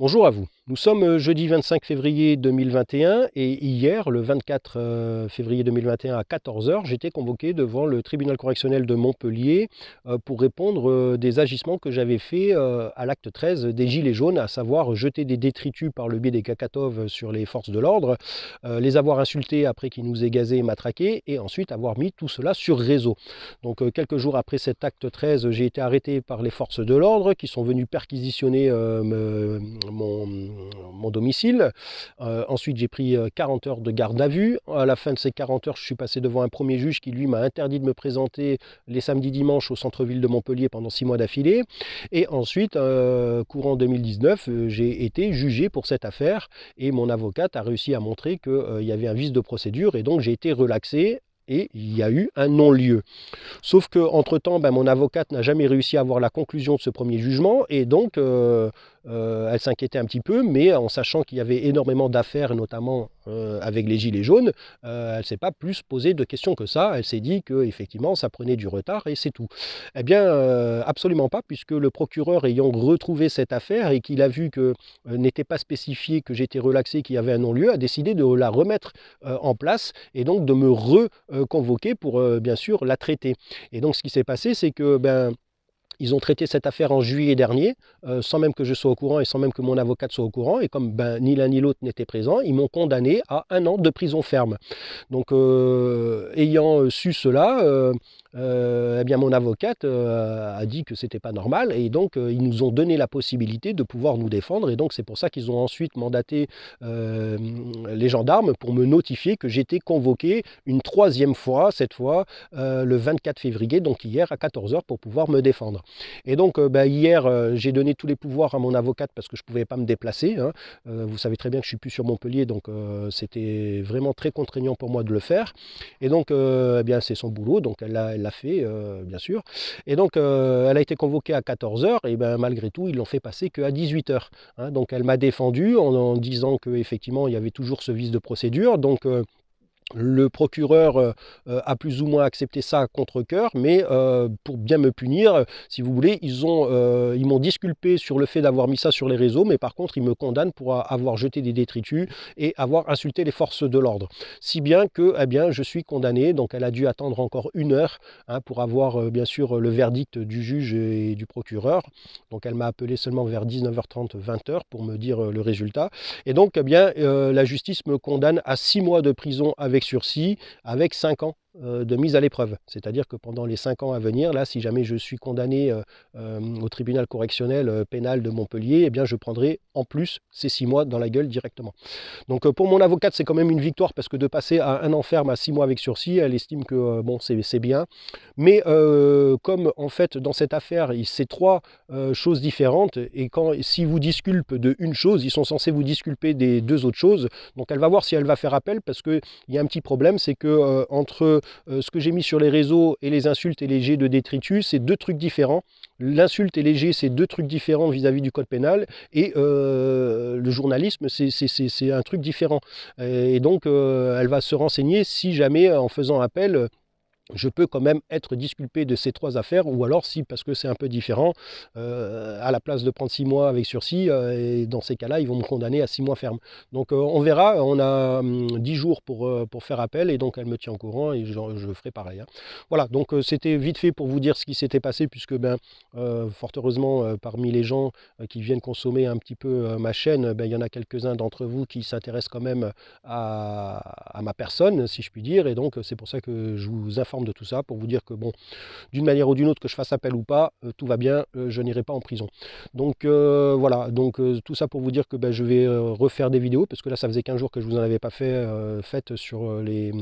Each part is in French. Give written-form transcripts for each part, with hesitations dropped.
Bonjour à vous. Nous sommes jeudi 25 février 2021 et hier, le 24 février 2021 à 14 heures, j'étais convoqué devant le tribunal correctionnel de Montpellier pour répondre des agissements que j'avais faits à l'acte 13 des Gilets jaunes, à savoir jeter des détritus par le biais des kakatov sur les forces de l'ordre, les avoir insultés après qu'ils nous aient gazés et matraqués et ensuite avoir mis tout cela sur réseau. Donc quelques jours après cet acte 13, j'ai été arrêté par les forces de l'ordre qui sont venus perquisitionner mon domicile. Ensuite, j'ai pris 40 heures de garde à vue. À la fin de ces 40 heures, je suis passé devant un premier juge qui, lui, m'a interdit de me présenter les samedis dimanches au centre-ville de Montpellier pendant 6 mois d'affilée. Et ensuite, courant 2019, j'ai été jugé pour cette affaire et mon avocate a réussi à montrer qu'il y avait un vice de procédure et donc j'ai été relaxé et il y a eu un non-lieu. Sauf qu'entre-temps, mon avocate n'a jamais réussi à avoir la conclusion de ce premier jugement et donc elle s'inquiétait un petit peu, mais en sachant qu'il y avait énormément d'affaires, notamment avec les Gilets jaunes, elle ne s'est pas plus posé de questions que ça. Elle s'est dit qu'effectivement, ça prenait du retard et c'est tout. Eh bien, absolument pas, puisque le procureur ayant retrouvé cette affaire et qu'il a vu que n'était pas spécifié que j'étais relaxé, qu'il y avait un non-lieu, a décidé de la remettre en place et donc de me reconvoquer pour bien sûr la traiter. Et donc ce qui s'est passé, c'est que ils ont traité cette affaire en juillet dernier, sans même que je sois au courant et sans même que mon avocate soit au courant. Et comme ni l'un ni l'autre n'était présent, ils m'ont condamné à 1 an de prison ferme. Donc, ayant su cela, eh bien, mon avocate a dit que c'était pas normal et donc ils nous ont donné la possibilité de pouvoir nous défendre et donc c'est pour ça qu'ils ont ensuite mandaté les gendarmes pour me notifier que j'étais convoqué une troisième fois, cette fois le 24 février, donc hier à 14 heures pour pouvoir me défendre. Et donc hier j'ai donné tous les pouvoirs à mon avocate parce que je ne pouvais pas me déplacer, hein. Vous savez très bien que je ne suis plus sur Montpellier, donc c'était vraiment très contraignant pour moi de le faire. Et donc eh bien c'est son boulot, donc elle l'a fait bien sûr. Et donc elle a été convoquée à 14 heures et malgré tout ils l'ont fait passer qu'à 18 heures, hein. Donc elle m'a défendu en disant qu'effectivement il y avait toujours ce vice de procédure. Donc le procureur a plus ou moins accepté ça à contre-cœur, mais pour bien me punir, si vous voulez, ils m'ont disculpé sur le fait d'avoir mis ça sur les réseaux, mais par contre, ils me condamnent pour avoir jeté des détritus et avoir insulté les forces de l'ordre. Si bien que, eh bien, je suis condamné, donc elle a dû attendre encore 1 heure, hein, pour avoir bien sûr le verdict du juge et du procureur. Donc elle m'a appelé seulement vers 19h30, 20h pour me dire le résultat. Et donc, eh bien, la justice me condamne à 6 mois de prison avec sursis, avec 5 ans de mise à l'épreuve. C'est-à-dire que pendant les 5 ans à venir, là, si jamais je suis condamné au tribunal correctionnel pénal de Montpellier, eh bien, je prendrai en plus ces 6 mois dans la gueule directement. Donc pour mon avocate, c'est quand même une victoire parce que de passer à 1 an ferme à 6 mois avec sursis, elle estime que bon, c'est bien. Mais comme en fait dans cette affaire, c'est 3 choses différentes et si vous disculpent de une chose, ils sont censés vous disculper des 2 autres choses. Donc elle va voir si elle va faire appel parce qu'il y a un petit problème, c'est que entre ce que j'ai mis sur les réseaux et les insultes et les jets de détritus, c'est 2 trucs différents. L'insulte et les jets, c'est 2 trucs différents vis-à-vis du code pénal et le journalisme, c'est un truc différent. Et donc elle va se renseigner si jamais en faisant appel, je peux quand même être disculpé de ces 3 affaires, ou alors si, parce que c'est un peu différent, à la place de prendre 6 mois avec sursis, et dans ces cas-là, ils vont me condamner à 6 mois ferme. Donc on verra, on a 10 jours pour faire appel, et donc elle me tient au courant, et je ferai pareil, hein. Voilà, donc c'était vite fait pour vous dire ce qui s'était passé, puisque fort heureusement, parmi les gens qui viennent consommer un petit peu ma chaîne, il y en a quelques-uns d'entre vous qui s'intéressent quand même à ma personne, si je puis dire, et donc c'est pour ça que je vous informe de tout ça, pour vous dire que bon, d'une manière ou d'une autre, que je fasse appel ou pas, tout va bien, je n'irai pas en prison. Donc voilà, donc tout ça pour vous dire que je vais refaire des vidéos, parce que là ça faisait 15 jours que je vous en avais pas faites sur les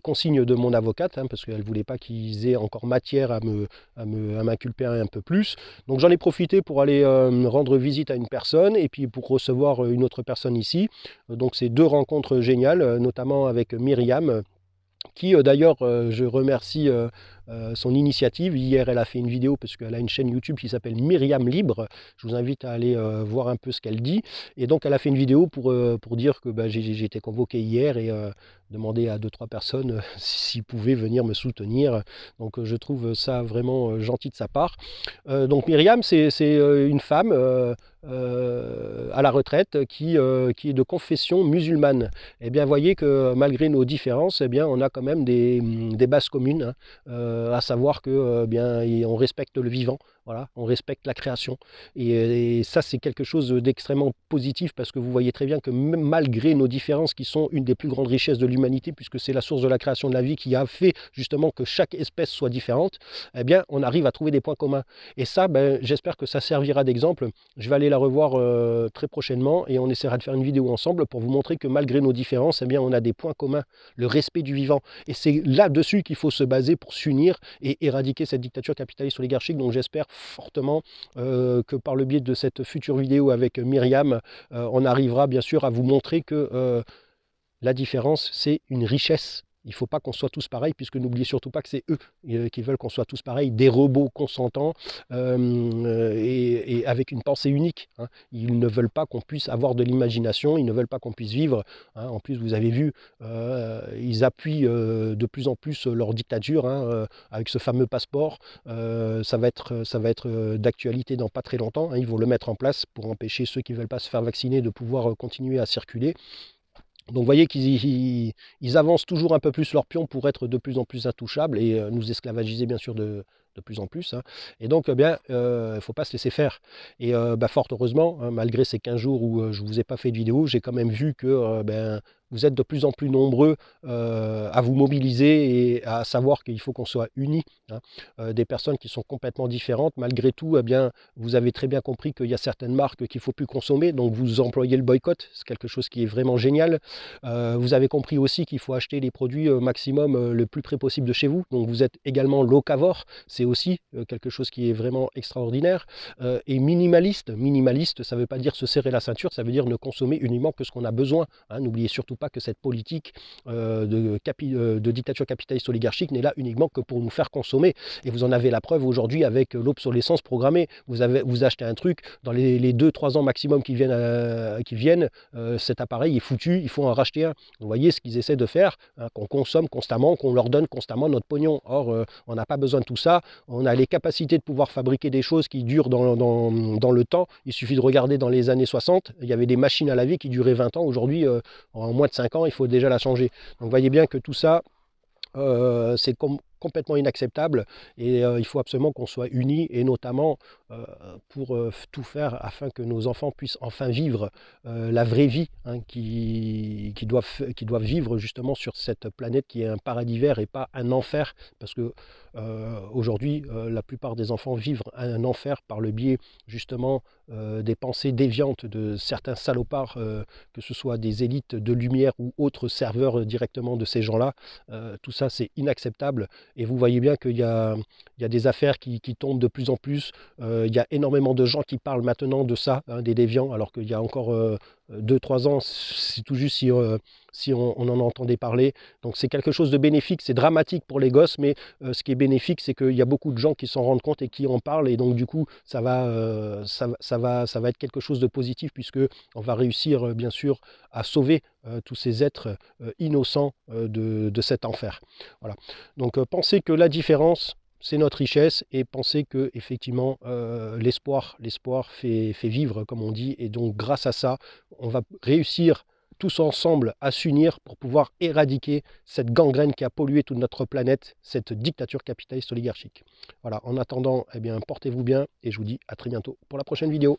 consignes de mon avocate, hein, parce qu'elle ne voulait pas qu'ils aient encore matière à m'inculper un peu plus. Donc j'en ai profité pour aller rendre visite à une personne, et puis pour recevoir une autre personne ici. Donc c'est 2 rencontres géniales, notamment avec Myriam, qui d'ailleurs je remercie son initiative. Hier, elle a fait une vidéo parce qu'elle a une chaîne YouTube qui s'appelle Myriam Libre. Je vous invite à aller voir un peu ce qu'elle dit. Et donc, elle a fait une vidéo pour dire que j'ai été convoqué hier et demander à 2-3 personnes s'ils pouvaient venir me soutenir. Donc, je trouve ça vraiment gentil de sa part. Donc, Myriam, c'est une femme à la retraite qui est de confession musulmane. Eh bien, voyez que malgré nos différences, eh bien, on a quand même des bases communes, hein, à savoir que bien, on respecte le vivant. Voilà, on respecte la création. Et ça, c'est quelque chose d'extrêmement positif parce que vous voyez très bien que même malgré nos différences qui sont une des plus grandes richesses de l'humanité, puisque c'est la source de la création de la vie qui a fait justement que chaque espèce soit différente, eh bien, on arrive à trouver des points communs. Et ça, j'espère que ça servira d'exemple. Je vais aller la revoir très prochainement et on essaiera de faire une vidéo ensemble pour vous montrer que malgré nos différences, eh bien, on a des points communs, le respect du vivant. Et c'est là-dessus qu'il faut se baser pour s'unir et éradiquer cette dictature capitaliste oligarchique. Donc j'espère fortement que par le biais de cette future vidéo avec Myriam, on arrivera bien sûr à vous montrer que la différence, c'est une richesse. Il ne faut pas qu'on soit tous pareils, puisque n'oubliez surtout pas que c'est eux qui veulent qu'on soit tous pareils, des robots consentants et avec une pensée unique, hein. Ils ne veulent pas qu'on puisse avoir de l'imagination, ils ne veulent pas qu'on puisse vivre, hein. En plus, vous avez vu, ils appuient de plus en plus leur dictature, hein, avec ce fameux passeport. Ça va être d'actualité dans pas très longtemps, hein. Ils vont le mettre en place pour empêcher ceux qui ne veulent pas se faire vacciner de pouvoir continuer à circuler. Donc vous voyez qu'ils avancent toujours un peu plus leur pion pour être de plus en plus intouchables et nous esclavagiser bien sûr de plus en plus, hein. Et donc, il ne faut pas se laisser faire. Et fort heureusement, hein, malgré ces 15 jours où je ne vous ai pas fait de vidéo, j'ai quand même vu que vous êtes de plus en plus nombreux à vous mobiliser et à savoir qu'il faut qu'on soit unis, hein. Des personnes qui sont complètement différentes, malgré tout, vous avez très bien compris qu'il y a certaines marques qu'il ne faut plus consommer, donc vous employez le boycott, c'est quelque chose qui est vraiment génial. Vous avez compris aussi qu'il faut acheter les produits maximum le plus près possible de chez vous, donc vous êtes également locavore, c'est aussi quelque chose qui est vraiment extraordinaire. Et minimaliste, ça ne veut pas dire se serrer la ceinture, ça veut dire ne consommer uniquement que ce qu'on a besoin, hein. N'oubliez surtout pas que cette politique de dictature capitaliste oligarchique n'est là uniquement que pour nous faire consommer. Et vous en avez la preuve aujourd'hui avec l'obsolescence programmée. Vous achetez un truc, dans les 2-3 ans maximum qui viennent, cet appareil est foutu, il faut en racheter un. Vous voyez ce qu'ils essaient de faire, hein, qu'on consomme constamment, qu'on leur donne constamment notre pognon. Or, on n'a pas besoin de tout ça. On a les capacités de pouvoir fabriquer des choses qui durent dans le temps. Il suffit de regarder dans les années 60, il y avait des machines à laver qui duraient 20 ans. Aujourd'hui, en moins de 5 ans, il faut déjà la changer. Donc vous voyez bien que tout ça, c'est complètement inacceptable et il faut absolument qu'on soit unis et notamment pour tout faire afin que nos enfants puissent enfin vivre la vraie vie, hein, qui doivent vivre justement sur cette planète qui est un paradis vert et pas un enfer, parce que aujourd'hui la plupart des enfants vivent un enfer par le biais justement des pensées déviantes de certains salopards, que ce soit des élites de lumière ou autres serveurs directement de ces gens-là. Tout ça c'est inacceptable. Et vous voyez bien qu'il y a des affaires qui tombent de plus en plus. Il y a énormément de gens qui parlent maintenant de ça, hein, des déviants, alors qu'il y a encore 2-3 ans, c'est tout juste si on en entendait parler. Donc c'est quelque chose de bénéfique, c'est dramatique pour les gosses, mais ce qui est bénéfique, c'est qu'il y a beaucoup de gens qui s'en rendent compte et qui en parlent, et donc du coup, ça va être quelque chose de positif, puisque on va réussir, bien sûr, à sauver tous ces êtres innocents de cet enfer. Voilà. Donc pensez que la différence, c'est notre richesse, et pensez que effectivement l'espoir fait vivre, comme on dit, et donc grâce à ça, on va réussir tous ensemble à s'unir pour pouvoir éradiquer cette gangrène qui a pollué toute notre planète, cette dictature capitaliste oligarchique. Voilà, en attendant, portez-vous bien et je vous dis à très bientôt pour la prochaine vidéo.